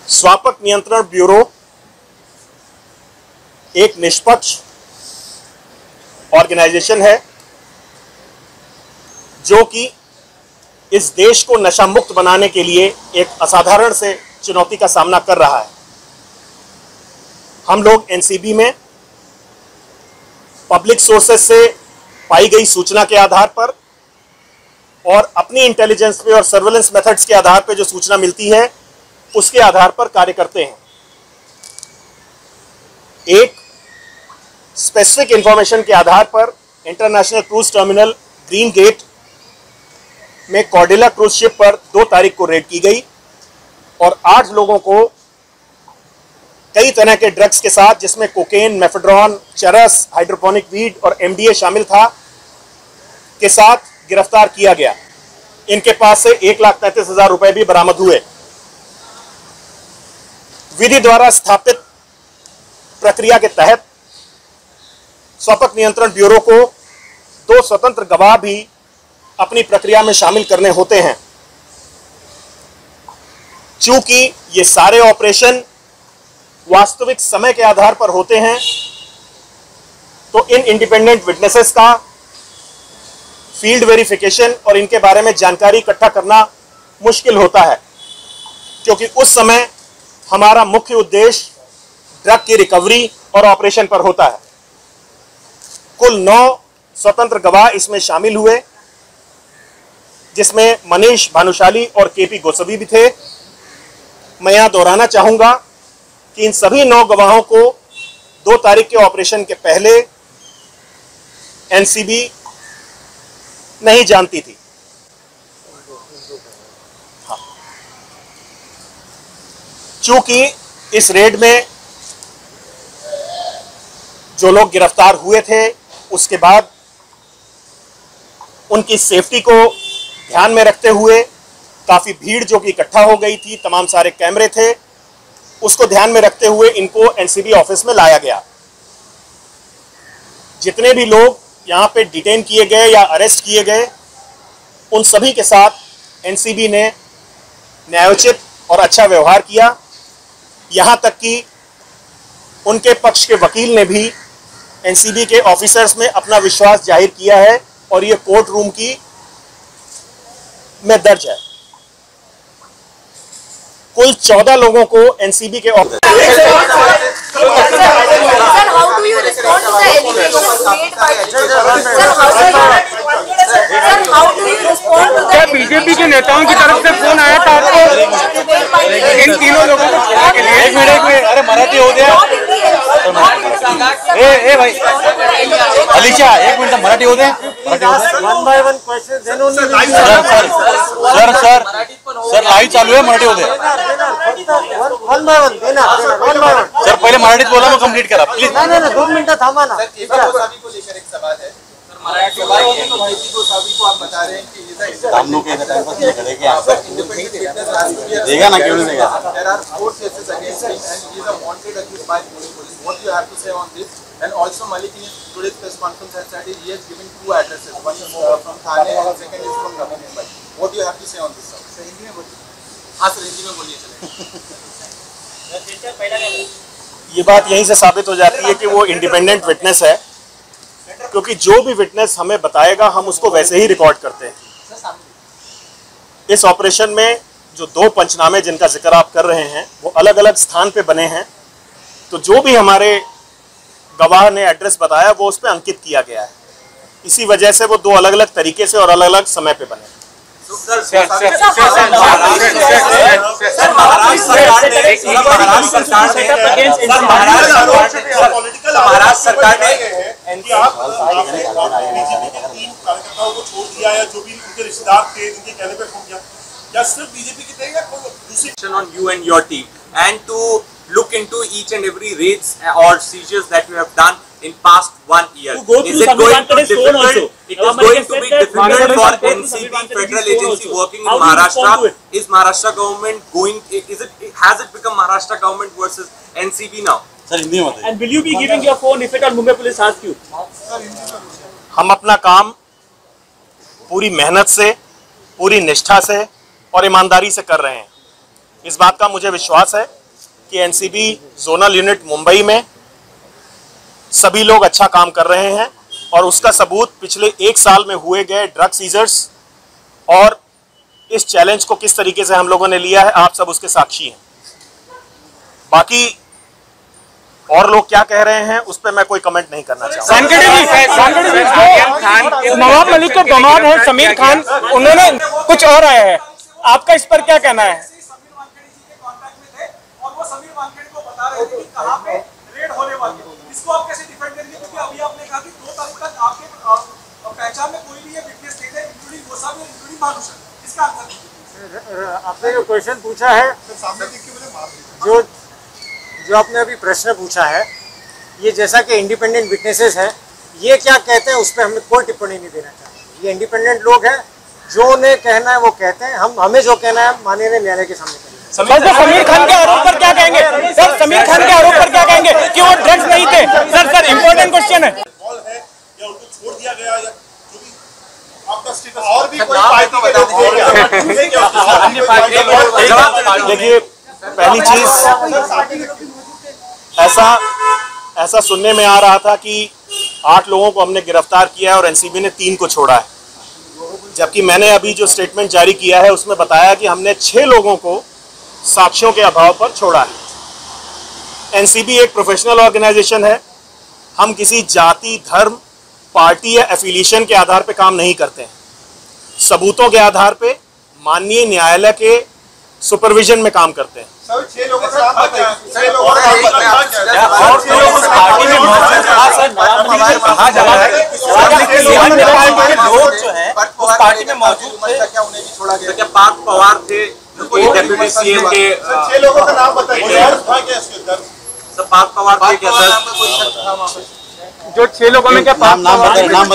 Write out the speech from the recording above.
स्वापक नियंत्रण ब्यूरो एक निष्पक्ष ऑर्गेनाइजेशन है जो कि इस देश को नशा मुक्त बनाने के लिए एक असाधारण से चुनौती का सामना कर रहा है। हम लोग एनसीबी में पब्लिक सोर्सेस से पाई गई सूचना के आधार पर और अपनी इंटेलिजेंस पे और सर्वेलेंस मेथड्स के आधार पर जो सूचना मिलती है उसके आधार पर कार्य करते हैं। एक स्पेसिफिक इंफॉर्मेशन के आधार पर international cruise terminal green gate में कॉर्डेला क्रूज शिप पर 2 तारीख को रेड की गई और 8 लोगों को कई तरह के ड्रग्स के साथ, जिसमें कोकेन, मेफेड्रॉन, चरस, हाइड्रोपोनिक वीड और एमडीए शामिल था, के साथ गिरफ्तार किया गया। इनके पास से 1,35,000 रुपए भी बरामद हुए। विधि द्वारा स्थापित प्रक्रिया के तहत स्वापक नियंत्रण ब्यूरो को 2 स्वतंत्र गवाह भी अपनी प्रक्रिया में शामिल करने होते हैं। चूंकि ये सारे ऑपरेशन वास्तविक समय के आधार पर होते हैं, तो इन इंडिपेंडेंट विटनेसेस का फील्ड वेरिफिकेशन और इनके बारे में जानकारी इकट्ठा करना मुश्किल होता है, क्योंकि उस समय हमारा मुख्य उद्देश्य ड्रग की रिकवरी और ऑपरेशन पर होता है। कुल 9 स्वतंत्र गवाह इसमें शामिल हुए, जिसमें मनीष भानुशाली और केपी गोस्वामी भी थे। मैं यहां दोहराना चाहूंगा कि इन सभी 9 गवाहों को 2 तारीख के ऑपरेशन के पहले एनसीबी नहीं जानती थी। हाँ। चूंकि इस रेड में जो लोग गिरफ्तार हुए थे, उसके बाद उनकी सेफ्टी को ध्यान में रखते हुए काफी भीड़ जो कि इकट्ठा हो गई थी, तमाम सारे कैमरे थे, उसको ध्यान में रखते हुए इनको एनसीबी ऑफिस में लाया गया। जितने भी लोग यहां पे डिटेन किए गए या अरेस्ट किए गए, उन सभी के साथ एनसीबी ने न्यायोचित और अच्छा व्यवहार किया। यहां तक कि उनके पक्ष के वकील ने भी एनसीबी के ऑफिसर्स में अपना विश्वास जाहिर किया है और ये कोर्ट रूम की में दर्ज है। कुल 14 लोगों को एनसीबी के ऑफिस। क्या बीजेपी के नेताओं की तरफ से फोन आया था आपको इन तीनों लोगों को छोड़ने के लिए? एक मिनट, अरे मराठी हो गया। ए भाई अलीशा, एक मिनट, मराठी हो गए। One by one question sir live चालू है, मराठी हो गए। वन बाय वन देना, वन बाय वन। सर पहले मराठीत बोला, मग कंप्लीट करा प्लीज। नहीं 2 मिनट थांबा ना। गोस्वामी को लेकर एक सवाल है। मराठी गोस्वामी को आप बता रहे हैं कि हम लोग के टाइम पर देगा ना, क्यों नहीं देगा? There are 4 cases against him and he is a wanted accused by Pune police. What do you have to say on this? And also Malik in his today's press conference has said he has given 2 addresses. One is from Thane and second is from Navi Mumbai. What do you have to say on this, sir? Hindi में बोलिए। हाँ sir, Hindi में बोलिए चले। ये बात यहीं से साबित हो जाती है कि वो इंडिपेंडेंट विटनेस है, क्योंकि जो भी विटनेस हमें बताएगा हम उसको वैसे ही रिकॉर्ड करते हैं। इस ऑपरेशन में जो 2 पंचनामे जिनका जिक्र आप कर रहे हैं वो अलग अलग स्थान पे बने हैं, तो जो भी हमारे गवाह ने एड्रेस बताया वो उस पर अंकित किया गया है। इसी वजह से वो 2 अलग अलग तरीके से और अलग अलग समय पे बने। महाराष्ट्र सरकार ने कार्यकर्ताओं को छोड़ दिया या जो भी उनके रिश्तेदार थे जिनके कहने पे फोन किया, या सिर्फ बीजेपी की थे या कोई दूसरी on you and your team and to look into each and every raids or seizures that you have done in past 1 year. Is it going to be difficult? It is going to be difficult for NCB federal agency working in Maharashtra. Is Maharashtra government going? Has it become Maharashtra government versus NCB now? Sir Hindi में बताइए। And will you be giving your phone if at all Mumbai police ask you? हम अपना काम पूरी मेहनत से पूरी निष्ठा से और ईमानदारी से कर रहे हैं। इस बात का मुझे विश्वास है कि एनसीबी जोनल यूनिट मुंबई में सभी लोग अच्छा काम कर रहे हैं और उसका सबूत पिछले 1 साल में हुए गए ड्रग सीजर्स और इस चैलेंज को किस तरीके से हम लोगों ने लिया है, आप सब उसके साक्षी हैं। बाकी और लोग क्या कह रहे हैं उस पर मैं कोई कमेंट नहीं करना चाहूँगा। नवाब मलिक के दामाद हैं समीर खान, उन्होंने कुछ और आया है, आपका इस पर क्या कहना है? आपने जो क्वेश्चन पूछा है, जो आपने अभी प्रश्न पूछा है, ये जैसा कि इंडिपेंडेंट विटनेसेस हैं, ये क्या कहते हैं उस पर हमें कोई टिप्पणी नहीं देना चाहते। ये इंडिपेंडेंट लोग हैं, जो उन्हें कहना है वो कहते हैं, हमें जो कहना है माननीय न्यायालय के सामने कहना है। समीर खान के आरोप पर क्या कहेंगे सर? समीर खान के आरोप पर क्या कहेंगे कि वो ड्रग्स नहीं थे? सर इम्पोर्टेंट क्वेश्चन है। या उनको छोड़ दिया गया या जो भी आपका स्टेटस और भी कोई पार्टी के देखिए, पहली चीज ऐसा सुनने में आ रहा था कि 8 लोगों को हमने गिरफ्तार किया है और एनसीबी ने 3 को छोड़ा है, जबकि मैंने अभी जो स्टेटमेंट जारी किया है उसमें बताया कि हमने 6 लोगों को साक्ष्यों के अभाव पर छोड़ा है। एनसीबी एक प्रोफेशनल ऑर्गेनाइजेशन है, हम किसी जाति, धर्म, पार्टी या एफिलिएशन के आधार पर काम नहीं करते हैं। सबूतों के आधार पर माननीय न्यायालय के सुपरविजन में काम करते हैं। सर 6 लोगों का नाम बताइए। लोग जो हैं उस पार्टी में मौजूद थे, क्या उन्हें भी छोड़ा गया? क्या पार्थ पवार थे डेप्यूटी सीएम के? 6 लोगों का नाम बताइए। सर पार्थ पवार थे क्या सर? जो 6 लोगों में क्या नाम बता रहे, नाम